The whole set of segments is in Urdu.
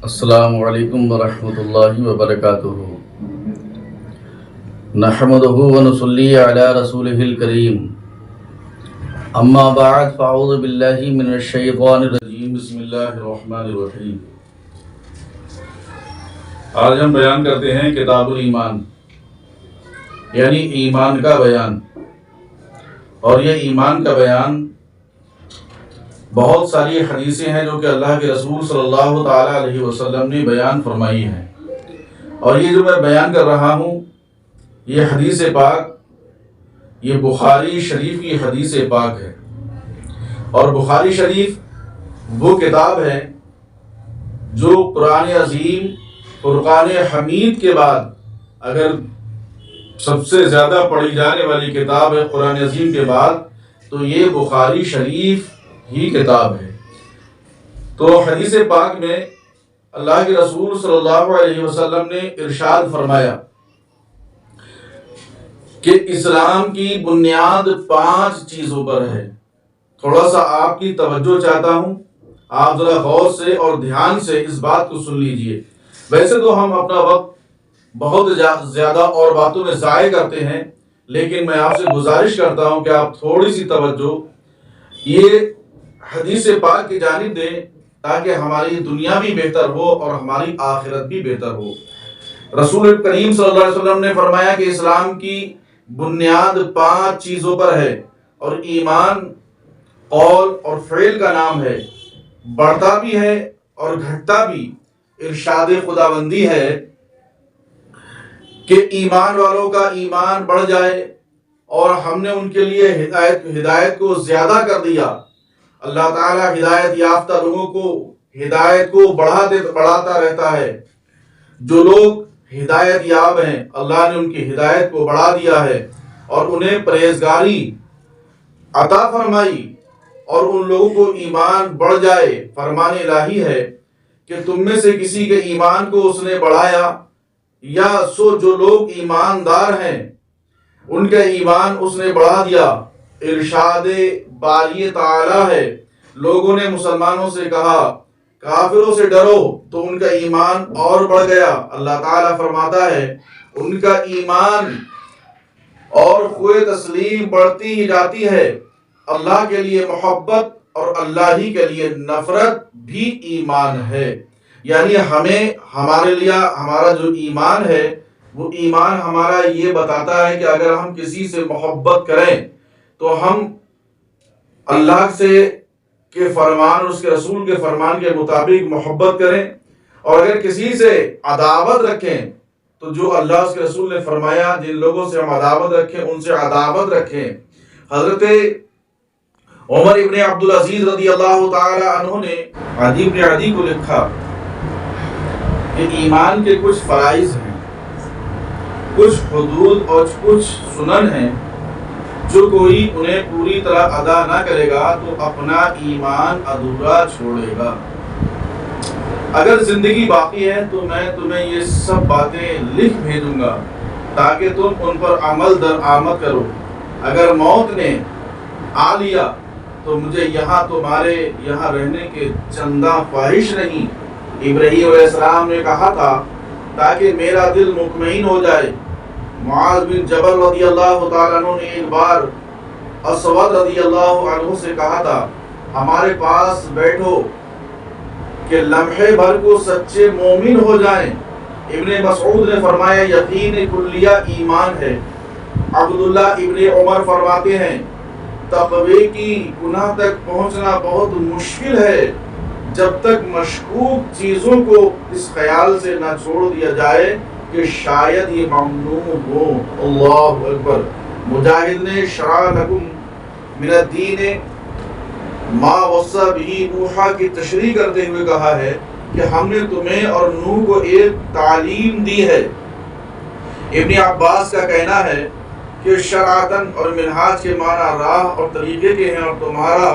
السلام علیکم ورحمۃ اللہ وبرکاتہ۔ نحمده ونصلی علی رسولہ الکریم، اما بعد فاعوذ باللہ من الشیطان الرجیم، بسم اللہ الرحمن الرحیم۔ آج ہم بیان کرتے ہیں کتاب الایمان، یعنی ایمان کا بیان۔ اور یہ ایمان کا بیان بہت ساری حدیثیں ہیں جو کہ اللہ کے رسول صلی اللہ تعالیٰ علیہ وسلم نے بیان فرمائی ہیں، اور یہ جو میں بیان کر رہا ہوں یہ حدیث پاک، یہ بخاری شریف کی حدیث پاک ہے۔ اور بخاری شریف وہ کتاب ہے جو قرآن عظیم، فرقان حمید کے بعد اگر سب سے زیادہ پڑھی جانے والی کتاب ہے قرآن عظیم کے بعد، تو یہ بخاری شریف ہی کتاب ہے۔ تو حدیث پاک میں اللہ کے رسول صلی اللہ علیہ وسلم نے ارشاد فرمایا کہ اسلام کی بنیاد 5 چیزوں پر ہے۔ تھوڑا سا آپ کی توجہ چاہتا ہوں، آپ ذرا غور سے اور دھیان سے اس بات کو سن لیجئے۔ ویسے تو ہم اپنا وقت بہت زیادہ اور باتوں میں ضائع کرتے ہیں، لیکن میں آپ سے گزارش کرتا ہوں کہ آپ تھوڑی سی توجہ یہ حدیث پاک کی جانب دیں، تاکہ ہماری دنیا بھی بہتر ہو اور ہماری آخرت بھی بہتر ہو۔ رسول کریم صلی اللہ علیہ وسلم نے فرمایا کہ اسلام کی بنیاد 5 چیزوں پر ہے، اور ایمان قول اور فعل کا نام ہے، بڑھتا بھی ہے اور گھٹتا بھی۔ ارشاد خداوندی ہے کہ ایمان والوں کا ایمان بڑھ جائے، اور ہم نے ان کے لیے ہدایت کو زیادہ کر دیا۔ اللہ تعالیٰ ہدایت یافتہ لوگوں کو ہدایت کو بڑھاتا رہتا ہے۔ جو لوگ ہدایت یاب ہیں، اللہ نے ان کی ہدایت کو بڑھا دیا ہے اور انہیں پرہیزگاری عطا فرمائی، اور ان لوگوں کو ایمان بڑھ جائے۔ فرمان الہی ہے کہ تم میں سے کسی کے ایمان کو اس نے بڑھایا، یا سو جو لوگ ایماندار ہیں ان کا ایمان اس نے بڑھا دیا۔ ارشاد باری تعالی ہے، لوگوں نے مسلمانوں سے کہا کافروں سے ڈرو، تو ان کا ایمان اور بڑھ گیا۔ اللہ تعالیٰ فرماتا ہے ان کا ایمان اور خوئے تسلیم بڑھتی ہی جاتی ہے۔ اللہ کے لیے محبت اور اللہ ہی کے لیے نفرت بھی ایمان ہے۔ یعنی ہمارے لیے ہمارا جو ایمان ہے، وہ ایمان ہمارا یہ بتاتا ہے کہ اگر ہم کسی سے محبت کریں تو ہم اللہ کے فرمان اور اس کے رسول کے فرمان کے مطابق محبت کریں، اور اگر کسی سے عداوت رکھیں تو جو اللہ اس کے رسول نے فرمایا جن لوگوں سے ہم عداوت رکھیں ان سے عداوت رکھیں۔ حضرت عمر ابن عبدالعزیز رضی اللہ تعالی عنہ نے عدی ابن عدی کو لکھا کہ ایمان کے کچھ فرائض ہیں، کچھ حدود اور کچھ سنن ہیں، جو کوئی انہیں پوری طرح ادا نہ کرے گا تو اپنا ایمان ادھورا چھوڑے گا۔ اگر زندگی باقی ہے تو میں تمہیں یہ سب باتیں لکھ بھیجوں گا تاکہ تم ان پر عمل درآمد کرو۔ اگر موت نے آ لیا تو مجھے تمہارے یہاں رہنے کے چندہ خواہش نہیں۔ ابراہیم علیہ السلام نے کہا تھا تاکہ میرا دل مطمئن ہو جائے۔ معاذ بن جبل رضی اللہ تعالیٰ عنہ نے ایک بار اسود رضی اللہ عنہ سے کہا تھا ہمارے پاس بیٹھو کہ لمحے بھر کو سچے مومن ہو جائیں۔ ابن مسعود نے فرمایا یقین کلیہ ایمان ہے۔ عبداللہ ابن عمر فرماتے ہیں تقوی کی گناہ تک پہنچنا بہت مشکل ہے جب تک مشکوک چیزوں کو اس خیال سے نہ چھوڑ دیا جائے کہ شاید یہ ممنوع ہو۔ اللہ اکبر۔ مجاہد نے شرع لکم من الدین ما وصى به نوح کی تشریح کرتے ہوئے کہا ہے کہ ہم نے تمہیں اور نوح کو ایک تعلیم دی ہے۔ ابن عباس کا کہنا ہے کہ شرعتاً اور منہاج کے معنی راہ اور طریقے کے ہیں، اور تمہارا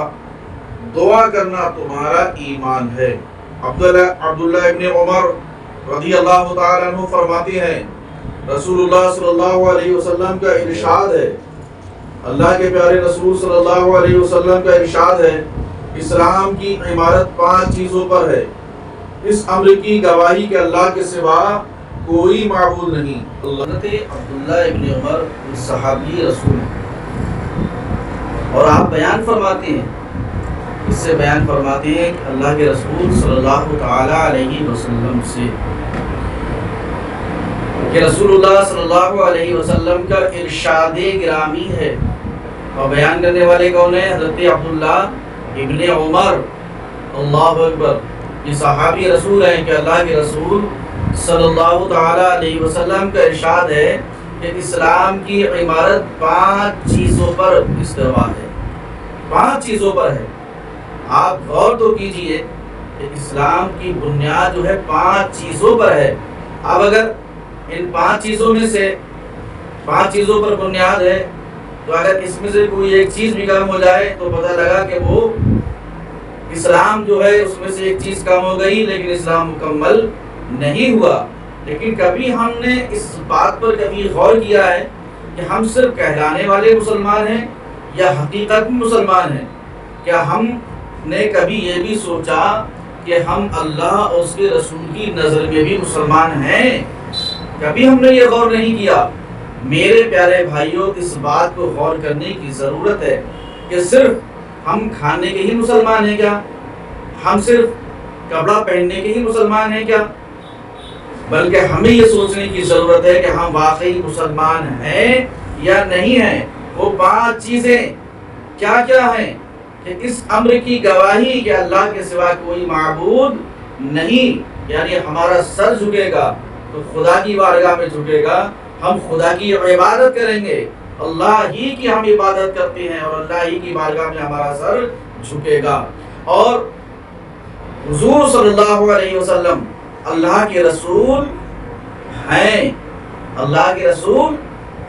دعا کرنا تمہارا ایمان ہے۔ عبداللہ ابن عمر رضی اللہ تعالیٰ عنہ فرماتے ہیں رسول اللہ صلی اللہ علیہ وسلم کا ارشاد ہے، اللہ کے پیارے رسول صلی اللہ علیہ وسلم کا ارشاد ہے اسلام کی عمارت 5 چیزوں پر ہے۔ اس امر کی گواہی کہ اللہ کے سوا کوئی معبود نہیں۔ حضرت عبداللہ ابن عمر صحابی رسول اور آپ بیان فرماتے ہیں، اس سے بیان فرماتے ہیں کہ اللہ کے رسول صلی اللہ تعالی علیہ وسلم سے کہ رسول اللہ صلی اللہ علیہ وسلم کا ارشاد گرامی ہے، اور بیان کرنے والے کون ہیں؟ حضرت عبداللہ ابن عمر۔ اللہ اکبر، یہ صحابی رسول ہیں کہ اللہ کے رسول صلی اللہ تعالی علیہ وسلم کا ارشاد ہے کہ اسلام کی عمارت 5 چیزوں پر استوا ہے، 5 چیزوں پر ہے۔ آپ غور تو کیجئے کہ اسلام کی بنیاد جو ہے 5 چیزوں پر ہے۔ اب اگر ان 5 چیزوں میں سے 5 چیزوں پر بنیاد ہے، تو اگر اس میں سے کوئی ایک چیز بھی کم ہو جائے تو پتہ لگا کہ وہ اسلام جو ہے اس میں سے ایک چیز کم ہو گئی، لیکن اسلام مکمل نہیں ہوا۔ لیکن کبھی ہم نے اس بات پر کبھی غور کیا ہے کہ ہم صرف کہلانے والے مسلمان ہیں یا حقیقت میں مسلمان ہیں؟ کیا ہم نے کبھی یہ بھی سوچا کہ ہم اللہ اور اس کے رسول کی نظر میں بھی مسلمان ہیں؟ کبھی ہم نے یہ غور نہیں کیا۔ میرے پیارے بھائیوں، اس بات کو غور کرنے کی ضرورت ہے کہ صرف ہم کھانے کے ہی مسلمان ہیں کیا؟ ہم صرف کپڑا پہننے کے ہی مسلمان ہیں کیا؟ بلکہ ہمیں یہ سوچنے کی ضرورت ہے کہ ہم واقعی مسلمان ہیں یا نہیں ہیں۔ وہ 5 چیزیں کیا کیا ہیں کہ اس امر کی گواہی کہ اللہ کے سوا کوئی معبود نہیں، یعنی ہمارا سر جھکے گا تو خدا کی بارگاہ میں جھکے گا، ہم خدا کی عبادت کریں گے، اللہ ہی کی ہم عبادت کرتے ہیں اور اللہ ہی کی بارگاہ میں ہمارا سر جھکے گا۔ اور حضور صلی اللہ علیہ وسلم اللہ کے رسول ہیں۔ اللہ کے رسول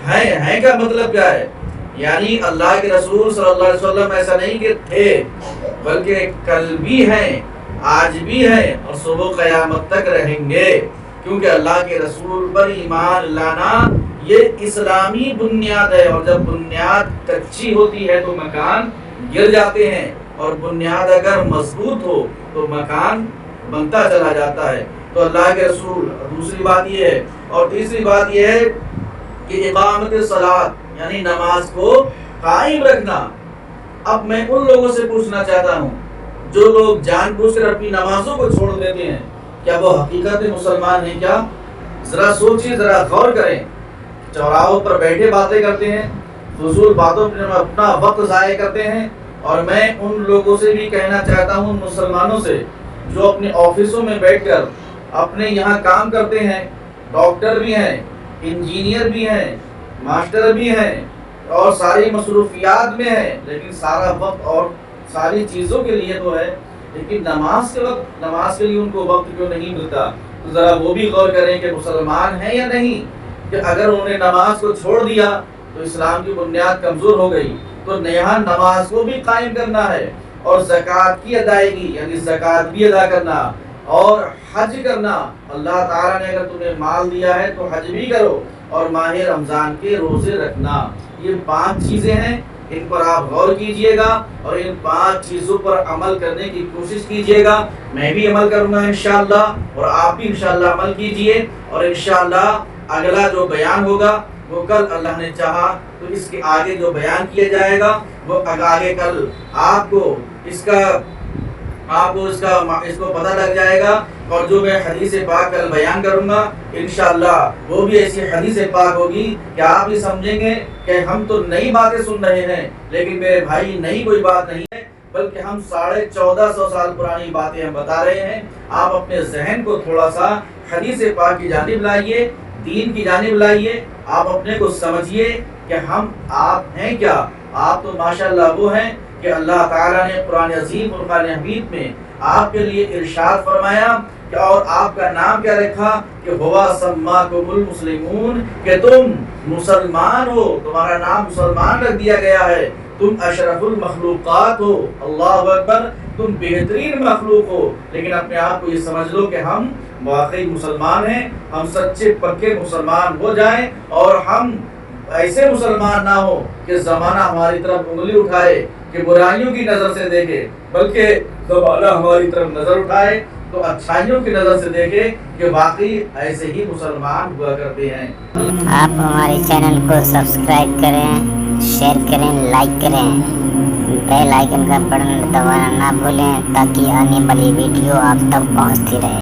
ہیں کا مطلب کیا ہے؟ یعنی اللہ کے رسول صلی اللہ علیہ وسلم ایسا نہیں کہ تھے، بلکہ کل بھی ہیں، آج بھی ہیں اور صبح قیامت تک رہیں گے، کیونکہ اللہ کے رسول پر ایمان لانا یہ اسلامی بنیاد ہے، اور جب بنیاد کچی ہوتی ہے تو مکان گر جاتے ہیں، اور بنیاد اگر مضبوط ہو تو مکان بنتا چلا جاتا ہے۔ تو اللہ کے رسول، دوسری بات یہ ہے، اور تیسری بات یہ ہے کہ اقامت صلاۃ یعنی نماز کو قائم رکھنا۔ اب میں ان لوگوں سے پوچھنا چاہتا ہوں جو لوگ جان بوجھ کر اپنی نمازوں کو چھوڑ دیتے ہیں، کیا وہ حقیقت مسلمان ہیں کیا؟ ذرا سوچیں، ذرا غور کریں۔ چوراہوں پر بیٹھے باتیں کرتے ہیں، فضول باتوں پر اپنا وقت ضائع کرتے ہیں، اور میں ان لوگوں سے بھی کہنا چاہتا ہوں، مسلمانوں سے جو اپنے آفسوں میں بیٹھ کر اپنے یہاں کام کرتے ہیں، ڈاکٹر بھی ہیں، انجینئر بھی ہیں، ماسٹر بھی ہیں، اور ساری مصروفیات میں ہیں، لیکن سارا وقت اور ساری چیزوں کے لیے تو ہے، لیکن نماز کے لیے ان کو وقت کیوں نہیں ملتا؟ تو ذرا وہ بھی غور کریں کہ مسلمان ہیں یا نہیں، کہ اگر انہوں نے نماز کو چھوڑ دیا تو اسلام کی بنیاد کمزور ہو گئی۔ تو یہاں نماز کو بھی قائم کرنا ہے، اور زکوٰۃ کی ادائیگی یعنی زکوٰۃ بھی ادا کرنا، اور حج کرنا۔ اللہ تعالیٰ نے اگر تمہیں مال دیا ہے تو حج بھی کرو، اور ماہ رمضان کے روزے رکھنا۔ یہ 5 چیزیں ہیں، ان پر آپ غور کیجئے گا اور ان 5 چیزوں پر عمل کرنے کی کوشش کیجئے گا۔ میں بھی عمل کروں گا انشاءاللہ، اور آپ بھی انشاءاللہ عمل کیجئے، اور انشاءاللہ اگلا جو بیان ہوگا وہ کل اللہ نے چاہا تو اس کے آگے جو بیان کیا جائے گا وہ آگے کل آپ کو اس کو پتہ لگ جائے گا، اور جو میں حدیث پاک کل بیان کروں گا انشاءاللہ وہ بھی ایسی حدیث پاک ہوگی کہ آپ بھی سمجھیں گے کہ ہم تو نئی باتیں سن رہے ہیں، لیکن میرے بھائی نئی کوئی بات نہیں ہے، بلکہ ہم 1450 سال پرانی باتیں ہم بتا رہے ہیں۔ آپ اپنے ذہن کو تھوڑا سا حدیث پاک کی جانب لائیے، دین کی جانب لائیے، آپ اپنے کو سمجھیے کہ آپ ہیں کیا۔ آپ تو ماشاءاللہ وہ ہیں کہ اللہ تعالیٰ نے قرآن عظیم فرقان حمید میں آپ کے لیے ارشاد فرمایا کہ اور آپ کا نام کیا رکھا کہ ہوا سماکم المسلمون، کہ تم مسلمان ہو، تمہارا نام مسلمان رکھ دیا گیا ہے، تم اشرف المخلوقات ہو۔ اللہ اکبر، تم بہترین مخلوق ہو۔ لیکن اپنے آپ کو یہ سمجھ لو کہ ہم واقعی مسلمان ہیں، ہم سچے پکے مسلمان ہو جائیں، اور ہم ایسے مسلمان نہ ہو کہ زمانہ ہماری طرف انگلی اٹھائے، کہ برائیوں کی نظر سے دیکھے، بلکہ زمانہ ہماری طرف نظر اٹھائے تو اچھائیوں کی نظر سے دیکھیں کہ واقعی ایسے ہی مسلمان ہوا کرتے ہیں. آپ ہمارے چینل کو سبسکرائب کریں، شیئر کریں، لائک کریں، بیل آئیکن کا بٹن دبانا نہ بھولیں تاکہ آنے والی ویڈیو آپ تک پہنچتی رہے.